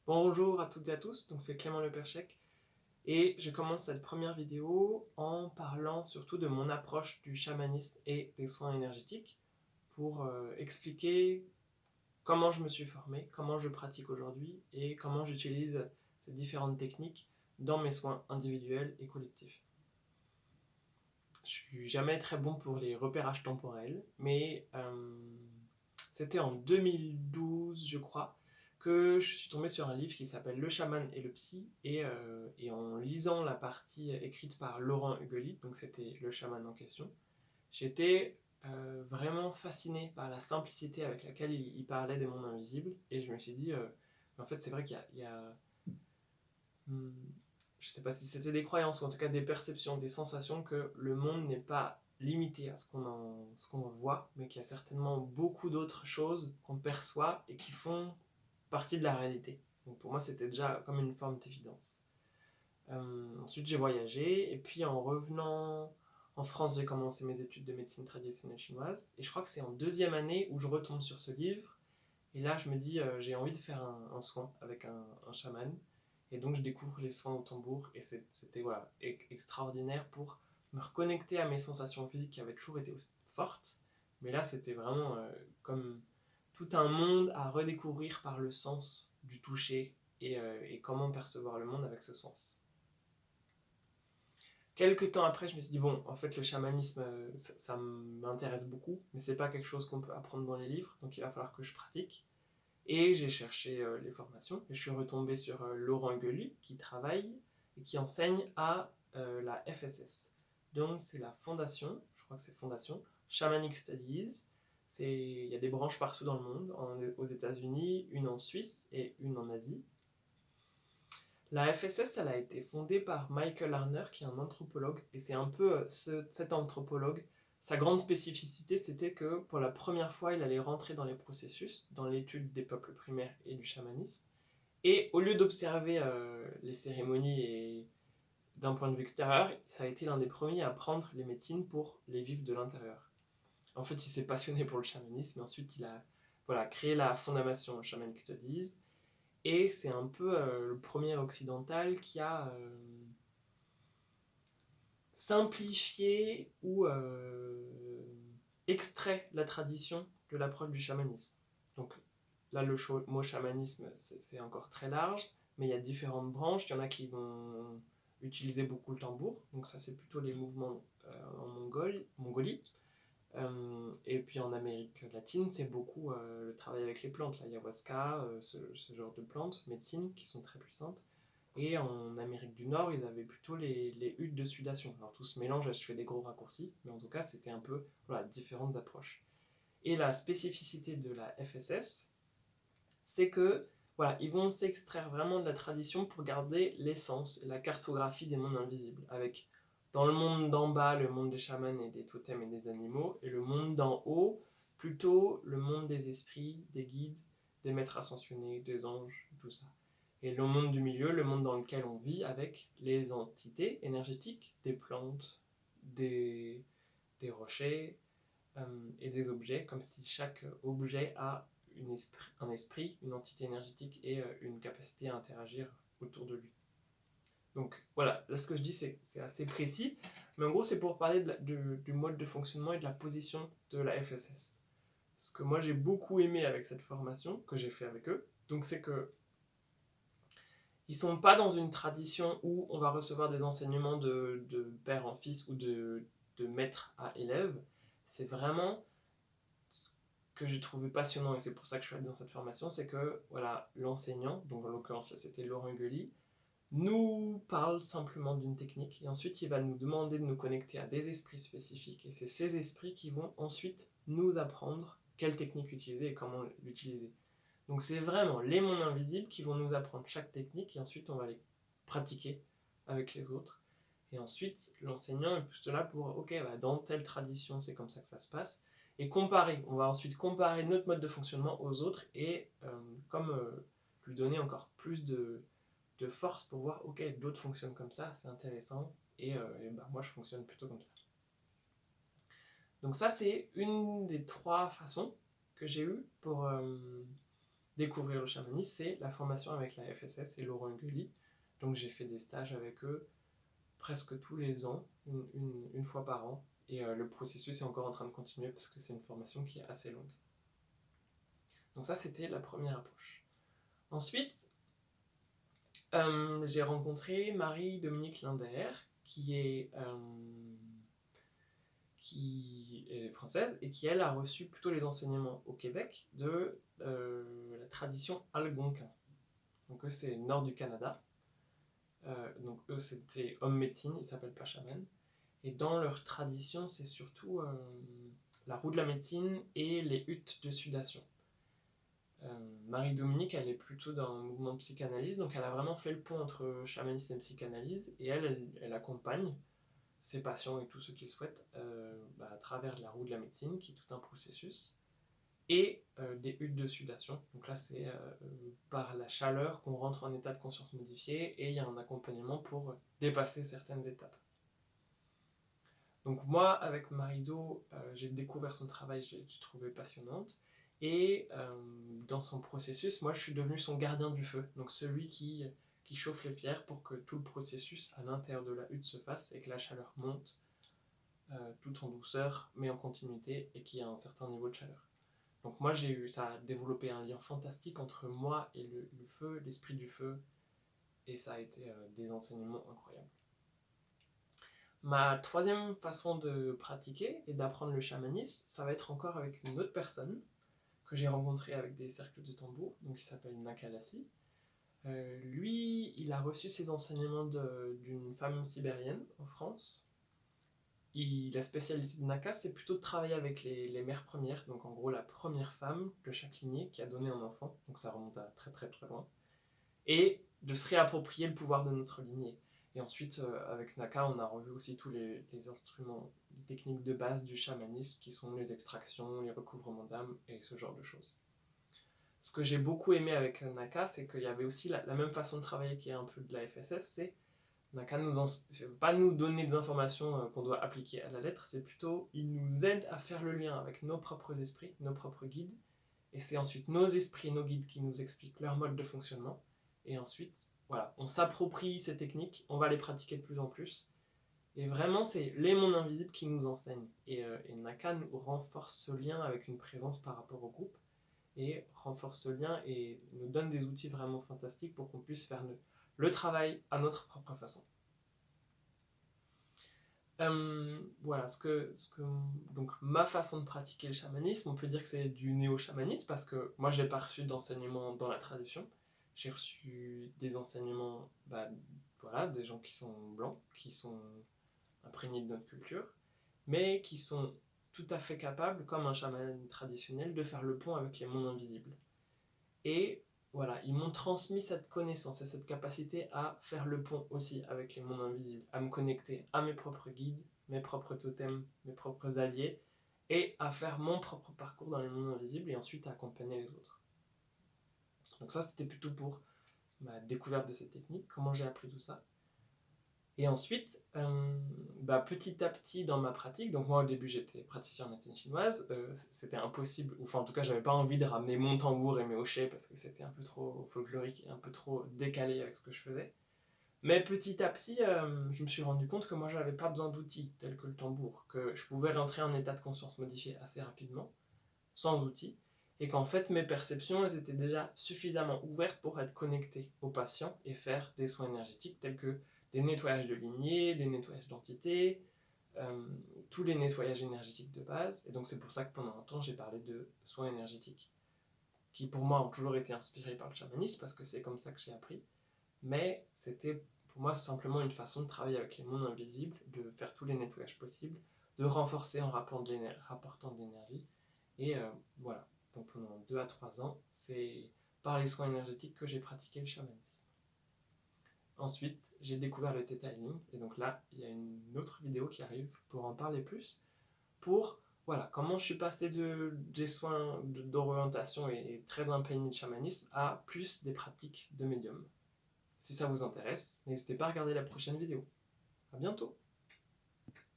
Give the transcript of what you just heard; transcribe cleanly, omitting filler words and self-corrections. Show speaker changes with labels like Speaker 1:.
Speaker 1: Bonjour à toutes et à tous, donc c'est Clément Leperchec et je commence cette première vidéo en parlant surtout de mon approche du chamanisme et des soins énergétiques pour expliquer comment je me suis formé, comment je pratique aujourd'hui et comment j'utilise ces différentes techniques dans mes soins individuels et collectifs. Je suis jamais très bon pour les repérages temporels, mais c'était en 2012, je crois, que je suis tombé sur un livre qui s'appelle Le chaman et le psy, et en lisant la partie écrite par Laurent Hugeli, donc c'était le chaman en question, j'étais vraiment fasciné par la simplicité avec laquelle il parlait des mondes invisibles, et je me suis dit, en fait c'est vrai qu'il y a hmm, je sais pas si c'était des croyances ou en tout cas des perceptions, des sensations que le monde n'est pas limité à ce qu'on voit, mais qu'il y a certainement beaucoup d'autres choses qu'on perçoit et qui font partie de la réalité. Donc pour moi, c'était déjà comme une forme d'évidence. Ensuite, j'ai voyagé et puis en revenant en France, j'ai commencé mes études de médecine traditionnelle chinoise et je crois que c'est en deuxième année où je retombe sur ce livre et là, je me dis, j'ai envie de faire un soin avec un chaman. Et donc, je découvre les soins au tambour. Et c'était voilà, extraordinaire pour me reconnecter à mes sensations physiques qui avaient toujours été aussi fortes. Mais là, c'était vraiment comme tout un monde à redécouvrir par le sens du toucher et comment percevoir le monde avec ce sens. Quelques temps après, je me suis dit, bon, en fait, le chamanisme, ça m'intéresse beaucoup, mais c'est pas quelque chose qu'on peut apprendre dans les livres, donc il va falloir que je pratique. Et j'ai cherché les formations et je suis retombé sur Laurent Guelu qui travaille et qui enseigne à la FSS. Donc c'est la fondation, je crois que c'est Fondation Shamanic Studies. Il y a des branches partout dans le monde, aux États-Unis, une en Suisse et une en Asie. La FSS, elle a été fondée par Michael Harner, qui est un anthropologue, et c'est un peu cet anthropologue. Sa grande spécificité, c'était que pour la première fois, il allait rentrer dans les processus, dans l'étude des peuples primaires et du chamanisme, et au lieu d'observer les cérémonies et d'un point de vue extérieur, ça a été l'un des premiers à prendre les médecines pour les vivre de l'intérieur. En fait, il s'est passionné pour le chamanisme, et ensuite il a créé la fondation Shamanic Studies, et c'est un peu le premier occidental qui a simplifié ou extrait la tradition de l'approche du chamanisme. Donc là, le mot chamanisme, c'est encore très large, mais il y a différentes branches. Il y en a qui vont utiliser beaucoup le tambour, donc ça c'est plutôt les mouvements en Mongolie. Et puis en Amérique latine, c'est beaucoup le travail avec les plantes, l'ayahuasca, ce genre de plantes, médecine, qui sont très puissantes. Et en Amérique du Nord, ils avaient plutôt les huttes de sudation. Alors tout se mélange, je fais des gros raccourcis, mais en tout cas, c'était un peu différentes approches. Et la spécificité de la FSS, c'est que ils vont s'extraire vraiment de la tradition pour garder l'essence et la cartographie des mondes invisibles, avec dans le monde d'en bas, le monde des chamans et des totems et des animaux, et le monde d'en haut, plutôt le monde des esprits, des guides, des maîtres ascensionnés, des anges, tout ça. Et le monde du milieu, le monde dans lequel on vit, avec les entités énergétiques, des plantes, des rochers et des objets, comme si chaque objet a un esprit, une entité énergétique et une capacité à interagir autour de lui. Donc voilà, là ce que je dis c'est assez précis, mais en gros c'est pour parler du mode de fonctionnement et de la position de la FSS. Ce que moi j'ai beaucoup aimé avec cette formation, que j'ai fait avec eux, donc c'est que ils sont pas dans une tradition où on va recevoir des enseignements de père en fils ou de maître à élève. C'est vraiment ce que j'ai trouvé passionnant, et c'est pour ça que je suis allé dans cette formation, c'est que l'enseignant, donc en l'occurrence là c'était Laurent Guely, nous parle simplement d'une technique, et ensuite il va nous demander de nous connecter à des esprits spécifiques, et c'est ces esprits qui vont ensuite nous apprendre quelle technique utiliser et comment l'utiliser. Donc c'est vraiment les mondes invisibles qui vont nous apprendre chaque technique, et ensuite on va les pratiquer avec les autres. Et ensuite, l'enseignant est plus là pour, ok, dans telle tradition, c'est comme ça que ça se passe, et comparer. On va ensuite comparer notre mode de fonctionnement aux autres, et lui donner encore plus de force pour voir, ok, d'autres fonctionnent comme ça, c'est intéressant, et moi je fonctionne plutôt comme ça. Donc ça, c'est une des trois façons que j'ai eues pour découvrir le chamanisme, c'est la formation avec la FSS et Laurent Gully. Donc j'ai fait des stages avec eux presque tous les ans, une fois par an. Et le processus est encore en train de continuer parce que c'est une formation qui est assez longue. Donc ça, c'était la première approche. Ensuite, j'ai rencontré Marie-Dominique Linder, qui est française et qui, elle, a reçu plutôt les enseignements au Québec de la tradition algonquin. Donc eux, c'est nord du Canada. Donc eux, c'était homme médecine, ils s'appellent pas chaman. Et dans leur tradition, c'est surtout la roue de la médecine et les huttes de sudation. Marie-Dominique, elle est plutôt dans un mouvement de psychanalyse, donc elle a vraiment fait le pont entre chamanisme et psychanalyse, et elle accompagne ses patients et tous ceux qui le souhaitent à travers la roue de la médecine, qui est tout un processus, et des huttes de sudation. Donc là, c'est par la chaleur qu'on rentre en état de conscience modifié, et il y a un accompagnement pour dépasser certaines étapes. Donc moi, avec Marido, j'ai découvert son travail, j'ai trouvé passionnante. Et dans son processus, moi je suis devenu son gardien du feu, donc celui qui chauffe les pierres pour que tout le processus à l'intérieur de la hutte se fasse et que la chaleur monte tout en douceur mais en continuité et qu'il y a un certain niveau de chaleur. Donc moi ça a développé un lien fantastique entre moi et le feu, l'esprit du feu, et ça a été des enseignements incroyables. Ma troisième façon de pratiquer et d'apprendre le chamanisme, ça va être encore avec une autre personne que j'ai rencontré avec des cercles de tambour, donc il s'appelle Nakalassi. Lui, il a reçu ses enseignements d'une femme sibérienne en France. La spécialité de Naka, c'est plutôt de travailler avec les mères premières, donc en gros la première femme de chaque lignée qui a donné un enfant, donc ça remonte à très très très loin, et de se réapproprier le pouvoir de notre lignée. Et ensuite, avec Naka, on a revu aussi tous les instruments, les techniques de base du chamanisme, qui sont les extractions, les recouvrements d'âme et ce genre de choses. Ce que j'ai beaucoup aimé avec Naka, c'est qu'il y avait aussi la même façon de travailler qui est un peu de la FSS, c'est Naka ne veut pas nous donner des informations qu'on doit appliquer à la lettre, c'est plutôt, il nous aide à faire le lien avec nos propres esprits, nos propres guides, et c'est ensuite nos esprits, nos guides qui nous expliquent leur mode de fonctionnement, et ensuite, voilà, on s'approprie ces techniques, on va les pratiquer de plus en plus, et vraiment, c'est les mondes invisibles qui nous enseignent, et Naka nous renforce ce lien avec une présence par rapport au groupe, et renforce ce lien et nous donne des outils vraiment fantastiques pour qu'on puisse faire le travail à notre propre façon. Voilà, donc ma façon de pratiquer le chamanisme, on peut dire que c'est du néo-chamanisme parce que moi j'ai pas reçu d'enseignement dans la tradition. J'ai reçu des enseignements, des gens qui sont blancs, qui sont imprégnés de notre culture, mais qui sont tout à fait capables, comme un chaman traditionnel, de faire le pont avec les mondes invisibles. Et voilà, ils m'ont transmis cette connaissance et cette capacité à faire le pont aussi avec les mondes invisibles, à me connecter à mes propres guides, mes propres totems, mes propres alliés, et à faire mon propre parcours dans les mondes invisibles et ensuite à accompagner les autres. Donc ça, c'était plutôt pour ma découverte de cette technique, comment j'ai appris tout ça. Et ensuite, petit à petit dans ma pratique, donc moi au début j'étais praticien en médecine chinoise, c'était impossible, enfin en tout cas j'avais pas envie de ramener mon tambour et mes hochets parce que c'était un peu trop folklorique et un peu trop décalé avec ce que je faisais. Mais petit à petit, je me suis rendu compte que moi j'avais pas besoin d'outils tels que le tambour, que je pouvais rentrer en état de conscience modifié assez rapidement, sans outils, et qu'en fait mes perceptions elles étaient déjà suffisamment ouvertes pour être connectées aux patients et faire des soins énergétiques tels que des nettoyages de lignées, des nettoyages d'entités, tous les nettoyages énergétiques de base. Et donc c'est pour ça que pendant un temps j'ai parlé de soins énergétiques, qui pour moi ont toujours été inspirés par le chamanisme, parce que c'est comme ça que j'ai appris. Mais c'était pour moi simplement une façon de travailler avec les mondes invisibles, de faire tous les nettoyages possibles, de renforcer en rapportant de l'énergie. Et voilà, donc pendant 2 à 3 ans, c'est par les soins énergétiques que j'ai pratiqué le chamanisme. Ensuite, j'ai découvert le Theta Healing, et donc là, il y a une autre vidéo qui arrive pour en parler plus, pour voilà, comment je suis passé des soins d'orientation et très imprégné de chamanisme à plus des pratiques de médium. Si ça vous intéresse, n'hésitez pas à regarder la prochaine vidéo. À bientôt!